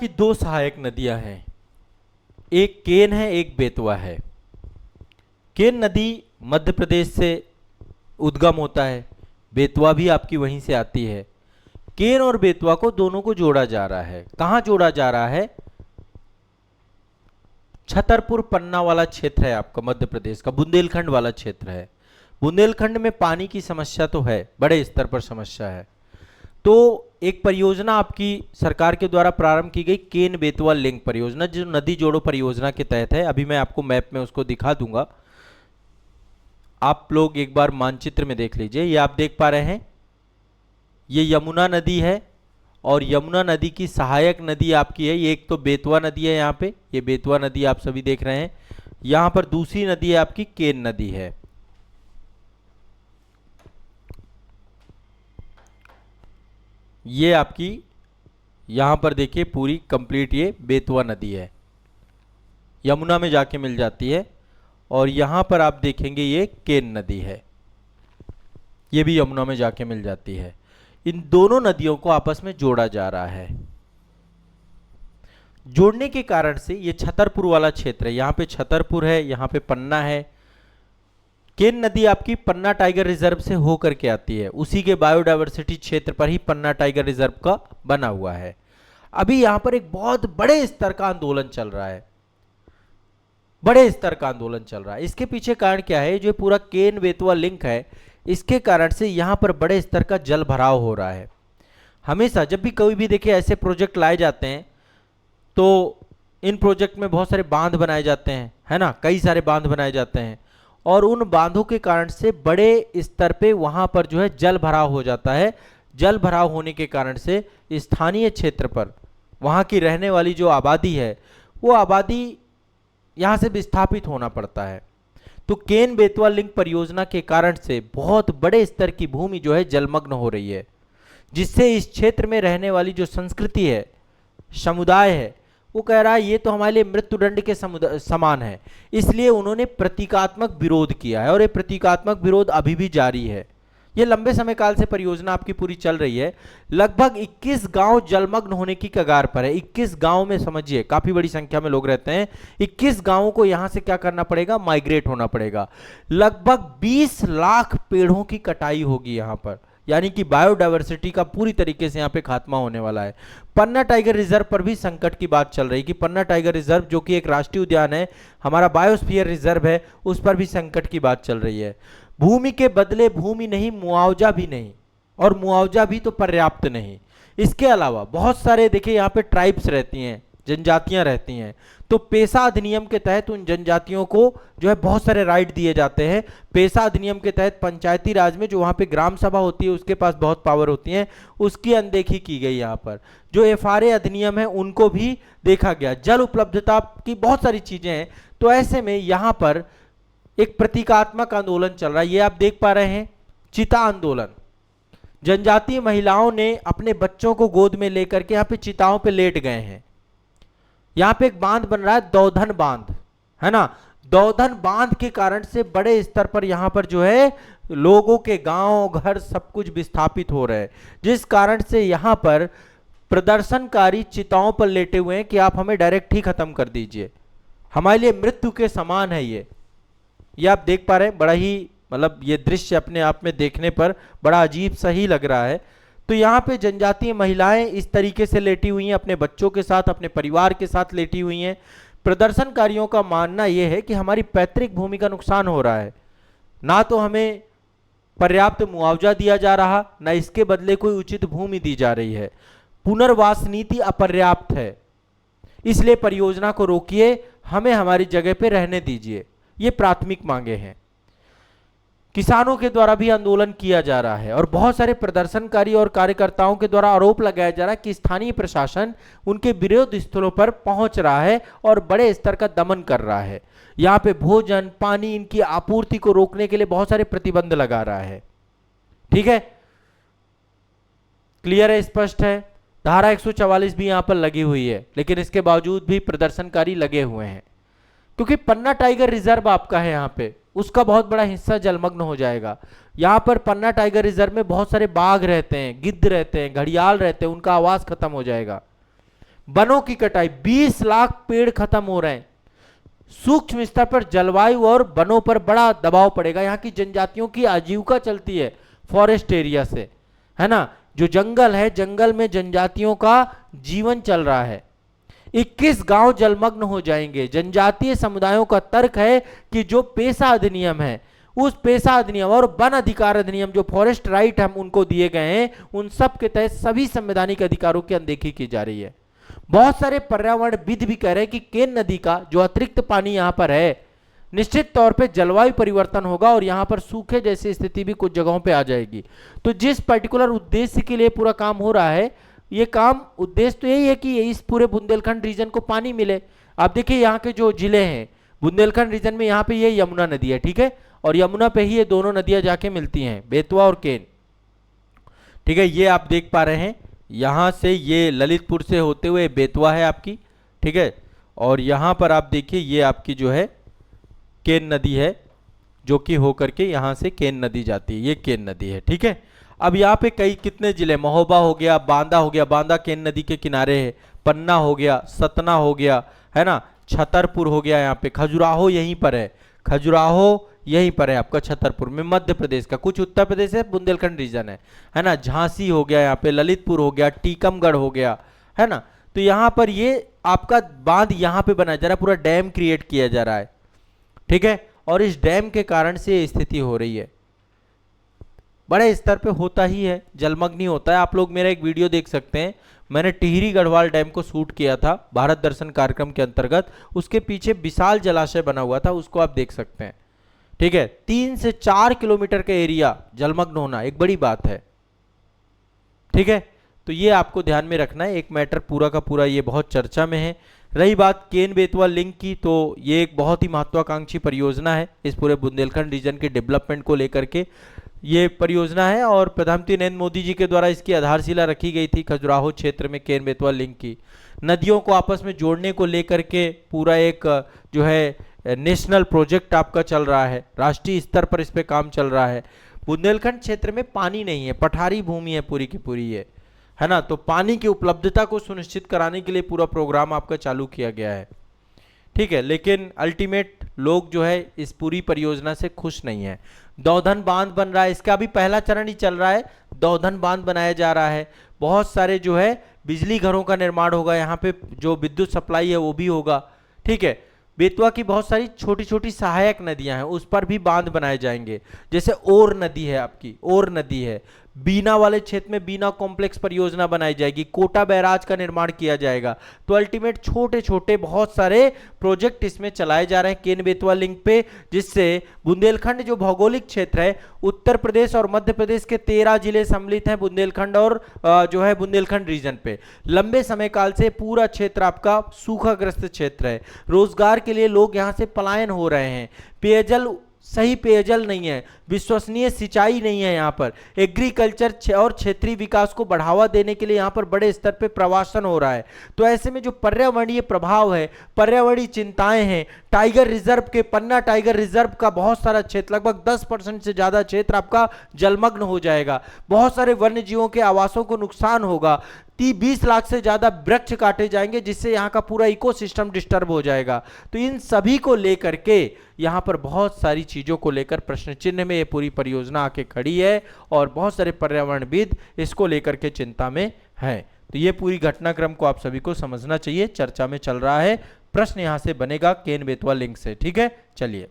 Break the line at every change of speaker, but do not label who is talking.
की दो सहायक नदियां हैं, एक केन है, एक बेतवा है। केन नदी मध्य प्रदेश से उद्गम होता है, बेतवा भी आपकी वहीं से आती है। केन और बेतवा को दोनों को जोड़ा जा रहा है। कहां जोड़ा जा रहा है? छतरपुर पन्ना वाला क्षेत्र है आपका, मध्य प्रदेश का बुंदेलखंड वाला क्षेत्र है। बुंदेलखंड में पानी की समस्या तो है, बड़े स्तर पर समस्या है। तो एक परियोजना आपकी सरकार के द्वारा प्रारंभ की गई केन बेतवा लिंक परियोजना, जो नदी जोड़ो परियोजना के तहत है। अभी मैं आपको मैप में उसको दिखा दूंगा, आप लोग एक बार मानचित्र में देख लीजिए। ये आप देख पा रहे हैं, ये यमुना नदी है और यमुना नदी की सहायक नदी आपकी है। ये एक तो बेतवा नदी है, यहाँ पे ये बेतवा नदी आप सभी देख रहे हैं। यहाँ पर दूसरी नदी है आपकी केन नदी है। ये आपकी यहाँ पर देखिए पूरी कंप्लीट ये बेतवा नदी है, यमुना में जाके मिल जाती है। और यहाँ पर आप देखेंगे ये केन नदी है, ये भी यमुना में जाके मिल जाती है। इन दोनों नदियों को आपस में जोड़ा जा रहा है। जोड़ने के कारण से ये छतरपुर वाला क्षेत्र है, यहाँ पे छतरपुर है, यहाँ पे पन्ना है। केन नदी आपकी पन्ना टाइगर रिजर्व से होकर के आती है, उसी के बायोडायवर्सिटी क्षेत्र पर ही पन्ना टाइगर रिजर्व का बना हुआ है। अभी यहाँ पर एक बहुत बड़े स्तर का आंदोलन चल रहा है, बड़े स्तर का आंदोलन चल रहा है। इसके पीछे कारण क्या है? जो पूरा केन बेतवा लिंक है, इसके कारण से यहाँ पर बड़े स्तर का जल भराव हो रहा है। हमेशा जब भी कोई भी देखिए ऐसे प्रोजेक्ट लाए जाते हैं तो इन प्रोजेक्ट में बहुत सारे बांध बनाए जाते हैं, है ना, कई सारे बांध बनाए जाते हैं। और उन बांधों के कारण से बड़े स्तर पे वहाँ पर जो है जल भराव हो जाता है। जल भराव होने के कारण से स्थानीय क्षेत्र पर वहाँ की रहने वाली जो आबादी है, वो आबादी यहाँ से विस्थापित होना पड़ता है। तो केन बेतवा लिंक परियोजना के कारण से बहुत बड़े स्तर की भूमि जो है जलमग्न हो रही है, जिससे इस क्षेत्र में रहने वाली जो संस्कृति है, समुदाय है, वो कह रहा है ये तो हमारे लिए मृत्युदंड के समान है। इसलिए उन्होंने प्रतीकात्मक विरोध किया है और ये प्रतीकात्मक विरोध अभी भी जारी है। ये लंबे समय काल से परियोजना आपकी पूरी चल रही है। लगभग 21 गांव जलमग्न होने की कगार पर है। 21 गांव में समझिए काफी बड़ी संख्या में लोग रहते हैं। 21 गांवों को यहां से क्या करना पड़ेगा? माइग्रेट होना पड़ेगा। लगभग 20 लाख पेड़ों की कटाई होगी यहां पर, यानी कि बायोडायवर्सिटी का पूरी तरीके से यहाँ पे खात्मा होने वाला है। पन्ना टाइगर रिजर्व पर भी संकट की बात चल रही कि पन्ना टाइगर रिजर्व जो कि एक राष्ट्रीय उद्यान है, हमारा बायोस्फीयर रिजर्व है, उस पर भी संकट की बात चल रही है। भूमि के बदले भूमि नहीं, मुआवजा भी नहीं, और मुआवजा भी तो पर्याप्त नहीं। इसके अलावा बहुत सारे देखिए यहाँ पे ट्राइब्स रहती हैं, जनजातियां रहती हैं। तो पेशा अधिनियम के तहत उन जनजातियों को जो है बहुत सारे राइट दिए जाते हैं। पेशा अधिनियम के तहत पंचायती राज में जो वहाँ पे ग्राम सभा होती है, उसके पास बहुत पावर होती है, उसकी अनदेखी की गई। यहाँ पर जो एफआरए अधिनियम है उनको भी देखा गया। जल उपलब्धता की बहुत सारी चीजें हैं। तो ऐसे में यहाँ पर एक प्रतीकात्मक आंदोलन चल रहा है। ये आप देख पा रहे हैं, चिता आंदोलन। जनजातीय महिलाओं ने अपने बच्चों को गोद में लेकर के यहाँ पे चिताओं पे लेट गए हैं। यहाँ पे एक बांध बन रहा है, दौधन बांध, है ना। दौधन बांध के कारण से बड़े स्तर पर यहाँ पर जो है लोगों के गांव घर सब कुछ विस्थापित हो रहे हैं, जिस कारण से यहाँ पर प्रदर्शनकारी चिताओं पर लेटे हुए हैं कि आप हमें डायरेक्ट ही खत्म कर दीजिए, हमारे लिए मृत्यु के समान है। ये आप देख पा रहे हैं, बड़ा ही मतलब ये दृश्य अपने आप में देखने पर बड़ा अजीब सा ही लग रहा है। तो यहाँ पे जनजातीय महिलाएं इस तरीके से लेटी हुई हैं, अपने बच्चों के साथ, अपने परिवार के साथ लेटी हुई हैं। प्रदर्शनकारियों का मानना यह है कि हमारी पैतृक भूमि का नुकसान हो रहा है, ना तो हमें पर्याप्त मुआवजा दिया जा रहा, ना इसके बदले कोई उचित भूमि दी जा रही है। पुनर्वास नीति अपर्याप्त है, इसलिए परियोजना को रोकिए, हमें हमारी जगह पे रहने दीजिए। ये प्राथमिक मांगे हैं। किसानों के द्वारा भी आंदोलन किया जा रहा है और बहुत सारे प्रदर्शनकारी और कार्यकर्ताओं के द्वारा आरोप लगाया जा रहा है कि स्थानीय प्रशासन उनके विरोध स्थलों पर पहुंच रहा है और बड़े स्तर का दमन कर रहा है। यहाँ पे भोजन पानी इनकी आपूर्ति को रोकने के लिए बहुत सारे प्रतिबंध लगा रहा है। ठीक है, क्लियर है, स्पष्ट है। धारा 144 भी यहाँ पर लगी हुई है, लेकिन इसके बावजूद भी प्रदर्शनकारी लगे हुए हैं, क्योंकि पन्ना टाइगर रिजर्व आपका है, यहाँ पे उसका बहुत बड़ा हिस्सा जलमग्न हो जाएगा। यहाँ पर पन्ना टाइगर रिजर्व में बहुत सारे बाघ रहते हैं, गिद्ध रहते हैं, घड़ियाल रहते हैं, उनका आवास खत्म हो जाएगा। वनों की कटाई, 20 लाख पेड़ खत्म हो रहे हैं। सूक्ष्म स्तर पर जलवायु और वनों पर बड़ा दबाव पड़ेगा। यहाँ की जनजातियों की आजीविका चलती है फॉरेस्ट एरिया से, है ना। जो जंगल है, जंगल में जनजातियों का जीवन चल रहा है। 21 गांव जलमग्न हो जाएंगे। जनजातीय समुदायों का तर्क है कि जो पेशा अधिनियम है, उस पेशा अधिनियम और वन अधिकार अधिनियम, जो फॉरेस्ट राइट हम उनको दिए गए हैं, उन सब के तहत सभी संवैधानिक अधिकारों की अनदेखी की जा रही है। बहुत सारे पर्यावरणविद भी कह रहे हैं कि केन नदी का जो अतिरिक्त पानी यहां पर है, निश्चित तौर पे जलवायु परिवर्तन होगा और यहां पर सूखे जैसी स्थिति भी कुछ जगहों पे आ जाएगी। तो जिस पर्टिकुलर उद्देश्य के लिए पूरा काम हो रहा है, ये काम उद्देश्य तो यही है कि इस पूरे बुंदेलखंड रीजन को पानी मिले। आप देखिए यहाँ के जो जिले हैं बुंदेलखंड रीजन में, यहाँ पे ये यमुना नदी है, ठीक है, और यमुना पे ही ये दोनों नदियां जाके मिलती हैं, बेतवा और केन, ठीक है। ये आप देख पा रहे हैं, यहां से ये ललितपुर से होते हुए बेतवा है आपकी, ठीक है, और यहां पर आप देखिए ये आपकी जो है केन नदी है, जो कि होकर के यहां से केन नदी जाती है, ये केन नदी है, ठीक है। अब यहाँ पे कई कितने जिले, महोबा हो गया, बांदा हो गया, बांदा केन नदी के किनारे है, पन्ना हो गया, सतना हो गया, है ना, छतरपुर हो गया, यहाँ पे खजुराहो यहीं पर है, खजुराहो यहीं पर है आपका छतरपुर में, मध्य प्रदेश का, कुछ उत्तर प्रदेश है, बुंदेलखंड रीजन है ना, झांसी हो गया, यहाँ पे ललितपुर हो गया, टीकमगढ़ हो गया, है ना। तो यहाँ पर ये आपका बांध यहाँ पे बना जा रहा है, पूरा डैम क्रिएट किया जा रहा है, ठीक है, और इस डैम के कारण से ये स्थिति हो रही है। बड़े स्तर पे होता ही है, जलमग्न ही होता है। आप लोग मेरा एक वीडियो देख सकते हैं, मैंने टिहरी गढ़वाल डैम को शूट किया था भारत दर्शन कार्यक्रम के अंतर्गत, उसके पीछे विशाल जलाशय बना हुआ था, उसको आप देख सकते हैं, ठीक है। 3 से 4 किलोमीटर का एरिया जलमग्न होना एक बड़ी बात है, ठीक है। तो ये आपको ध्यान में रखना है, एक मैटर पूरा का पूरा ये बहुत चर्चा में है। रही बात केन बेतवा लिंक की, तो ये एक बहुत ही महत्वाकांक्षी परियोजना है इस पूरे बुंदेलखंड रीजन के डेवलपमेंट को लेकर के ये परियोजना है, और प्रधानमंत्री नरेंद्र मोदी जी के द्वारा इसकी आधारशिला रखी गई थी खजुराहो क्षेत्र में केन बेतवा लिंक की। नदियों को आपस में जोड़ने को लेकर के पूरा एक जो है नेशनल प्रोजेक्ट आपका चल रहा है, राष्ट्रीय स्तर पर इस पे काम चल रहा है। बुंदेलखंड क्षेत्र में पानी नहीं है, पठारी भूमि है पूरी की पूरी ये, है ना, तो पानी की उपलब्धता को सुनिश्चित कराने के लिए पूरा प्रोग्राम आपका चालू किया गया है, ठीक है। लेकिन अल्टीमेट लोग जो है इस पूरी परियोजना से खुश नहीं है। दौधन बांध बन रहा है, इसका अभी पहला चरण ही चल रहा है, दौधन बांध बनाया जा रहा है, बहुत सारे जो है बिजली घरों का निर्माण होगा, यहाँ पे जो विद्युत सप्लाई है वो भी होगा, ठीक है। बेतवा की बहुत सारी छोटी छोटी सहायक नदियां हैं, उस पर भी बांध बनाए जाएंगे, जैसे ओर नदी है आपकी, ओर नदी है, बीना वाले क्षेत्र में बीना कॉम्प्लेक्स परियोजना बनाई जाएगी, कोटा बैराज का निर्माण किया जाएगा। तो अल्टीमेट छोटे छोटे बहुत सारे प्रोजेक्ट इसमें चलाए जा रहे हैं केन बेतवा लिंक पे, जिससे बुंदेलखंड जो भौगोलिक क्षेत्र है, उत्तर प्रदेश और मध्य प्रदेश के 13 जिले सम्मिलित हैं बुंदेलखंड और जो है बुंदेलखंड रीजन पे। लंबे समय काल से पूरा क्षेत्र आपका सूखाग्रस्त क्षेत्र है, रोजगार के लिए लोग यहां से पलायन हो रहे हैं, पेयजल सही पेयजल नहीं है, विश्वसनीय सिंचाई नहीं है, यहाँ पर एग्रीकल्चर और क्षेत्रीय विकास को बढ़ावा देने के लिए यहाँ पर बड़े स्तर पे प्रवासन हो रहा है। तो ऐसे में जो पर्यावरणीय प्रभाव है, पर्यावरणीय चिंताएं हैं, टाइगर रिजर्व के, पन्ना टाइगर रिजर्व का बहुत सारा क्षेत्र, लगभग 10% से ज्यादा क्षेत्र आपका जलमग्न हो जाएगा, बहुत सारे वन्य जीवों के आवासों को नुकसान होगा, 20 लाख से ज्यादा वृक्ष काटे जाएंगे, जिससे यहाँ का पूरा इकोसिस्टम डिस्टर्ब हो जाएगा। तो इन सभी को लेकर के यहाँ पर बहुत सारी चीजों को लेकर प्रश्न चिन्ह में ये पूरी परियोजना आके खड़ी है, और बहुत सारे पर्यावरणविद इसको लेकर के चिंता में हैं। तो ये पूरी घटनाक्रम को आप सभी को समझना चाहिए, चर्चा में चल रहा है, प्रश्न यहाँ से बनेगा केन बेतवा लिंक से, ठीक है। चलिए